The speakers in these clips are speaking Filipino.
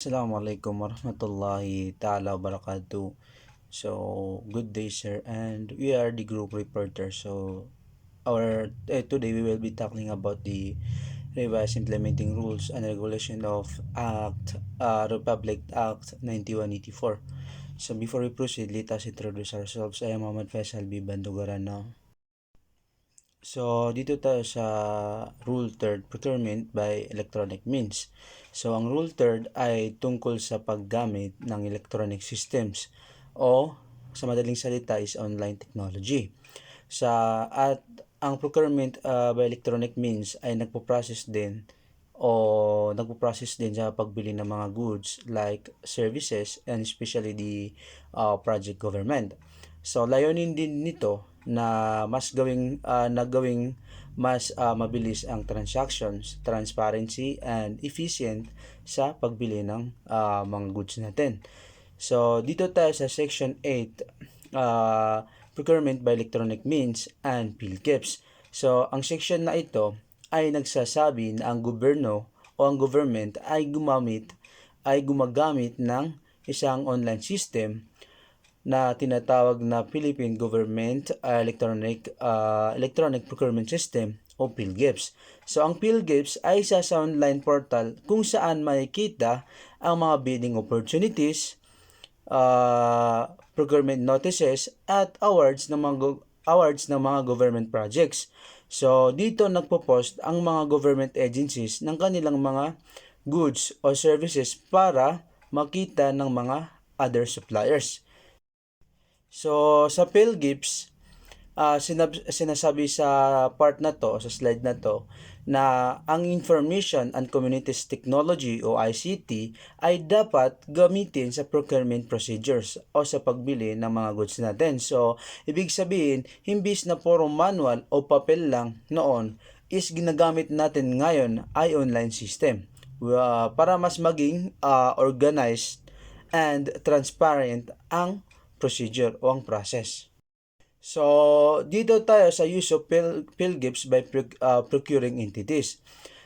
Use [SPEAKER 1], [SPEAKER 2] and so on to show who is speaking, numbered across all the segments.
[SPEAKER 1] Assalamualaikum warahmatullahi ta'ala wabarakatuh. So, good day sir, and we are the group reporter. So, today we will be talking about the revised implementing rules and regulation of Republic Act 9184. So, before we proceed, let us introduce ourselves. I am Muhammad Faisal B. Bandugarana. So, dito tayo sa Rule 3, Procurement by Electronic Means. So, ang Rule 3 ay tungkol sa paggamit ng electronic systems o sa madaling salita is online technology. At ang procurement by electronic means ay nagpo-process din sa pagbili ng mga goods like services and especially the project government. So, layunin din nito na gawing mas mabilis ang transactions, transparency, and efficient sa pagbili ng mga goods natin. So, dito tayo sa Section 8, Procurement by Electronic Means and PhilGeps. So, ang section na ito ay nagsasabi na ang gobyerno o ang government ay gumagamit ng isang online system na tinatawag na Philippine Government Electronic Procurement System o PhilGeps. So, ang PhilGeps ay isa sa online portal kung saan makikita ang mga bidding opportunities, procurement notices, at awards ng mga government projects. So, dito nagpo-post ang mga government agencies ng kanilang mga goods o services para makita ng mga other suppliers. So, sa PhilGeps, sinasabi sa part na to, sa slide na to, na ang Information and Communities Technology o ICT ay dapat gamitin sa procurement procedures o sa pagbili ng mga goods natin. So, ibig sabihin, imbis na puro manual o papel lang noon, is ginagamit natin ngayon ay online system para mas maging organized and transparent ang procedure o ang process. So, dito tayo sa use of PhilGeps by procuring entities.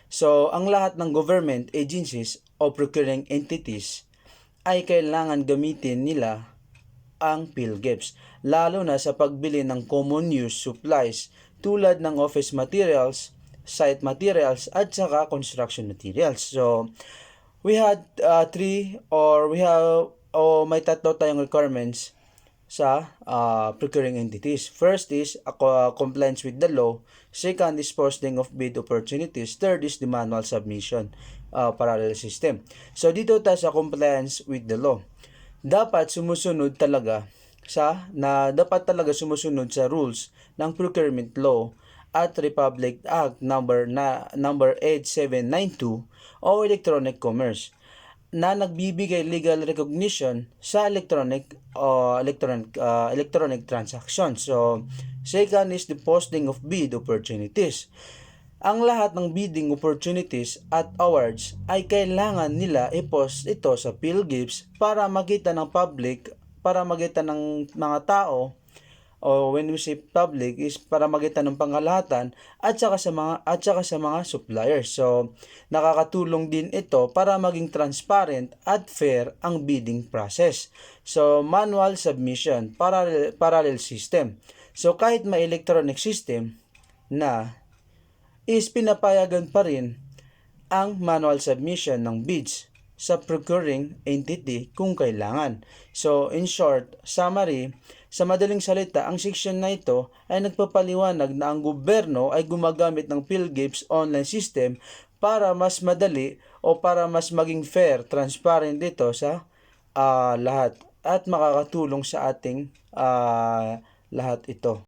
[SPEAKER 1] So, ang lahat ng government agencies o procuring entities ay kailangan gamitin nila ang PhilGeps, lalo na sa pagbili ng common use supplies tulad ng office materials, site materials, at saka construction materials. So, we had may tatlo tayong requirements sa procuring entities. First is compliance with the law. Second is posting of bid opportunities. Third is the manual submission parallel system. So, dito tayo sa compliance with the law. Dapat talaga sumusunod sa rules ng procurement law at Republic Act number 8792 o electronic commerce na nagbibigay legal recognition sa electronic transactions. So, second is the posting of bid opportunities. Ang lahat ng bidding opportunities at awards ay kailangan nila i-post ito sa PhilGeps para makita ng public, para makita ng mga tao, o when we say public is para makita ng pangkalahatan at saka sa mga suppliers. So, nakakatulong din ito para maging transparent at fair ang bidding process. So, manual submission, parallel system. So, kahit may electronic system na is pinapayagan pa rin ang manual submission ng bids sa procuring entity kung kailangan. So, in short, summary, sa madaling salita, ang section na ito ay nagpapaliwanag na ang gobyerno ay gumagamit ng PhilGeps online system para mas madali o para mas maging fair, transparent dito sa lahat at makakatulong sa ating lahat ito.